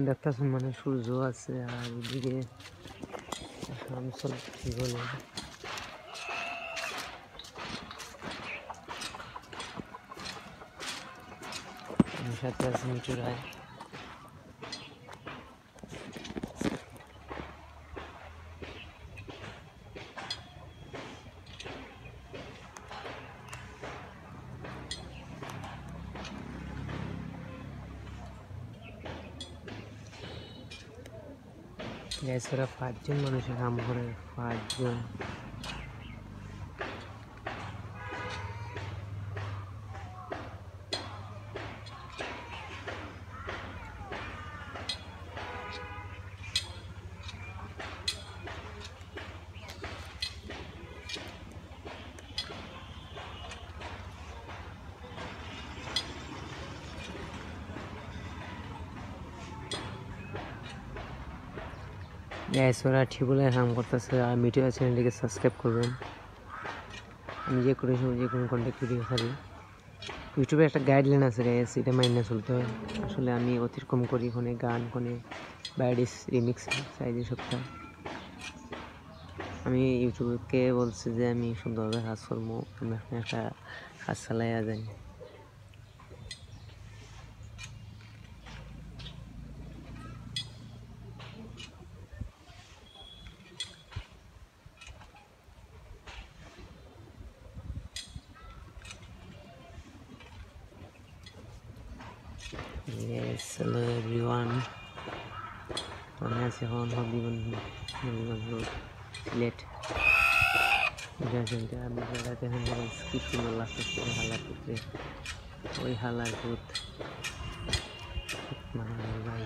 দেখতেছেন মানে সূর্য আছে আর এদিকে শামসুল কি বলে সাথে আছে মিঠু রায়। এছাড়া 5 জন মানুষের কাম করে, 5 জন। ওরা ঠিকুলের কাম করতেছে আর মিঠু চ্যানেলটিকে সাবস্ক্রাইব করবেন। আমি যে কোনো সময় যে কোনো কন্টেন্ট ভিডিও ছাড়ি ইউটিউবে একটা গাইডলাইন আছে গাইস, এটা মাইনে চলতে হয়। আসলে আমি অতিক্রম করি কোনে গান কোনে বাইডিস রিমিক্স চাইছি সপ্তাহ। আমি ইউটিউবকে বলছি যে আমি সুন্দরভাবে কাজ করবো, আমি একটা কাজ চালাইয়া যাই। Yes, hello everyone. আমি আছি এখন হবিগঞ্জ রোড, সিলেট। আমি জায়গাতে কি সুন্দর লাগতেছে হালার পুত্রে, ওই হালার পুত মানে ভাই।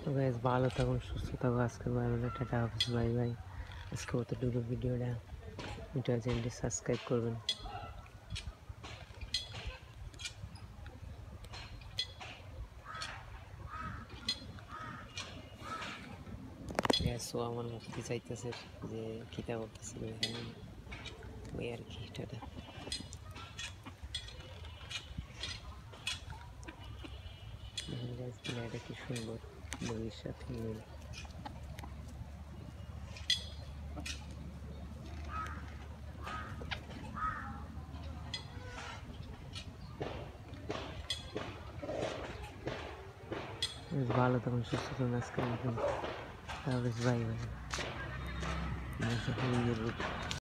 তো গাইস ভালো থাকুন, সুস্থ থাকুন। আজকে bye bye, tata, office, bye bye. আজকে অতটুকু ভিডিওটা মিঠু চ্যানেলটি সাবস্ক্রাইব করবেন। আমার মুক্তি চাইতেছে যে খিতা করতেছিল এখানে, ওই আর কি। টাটা। এটা কি সুন্দর ভবিষ্যৎ মিল। ভালো তখন সুস্থ থাকুন। আজকে বাই বাই।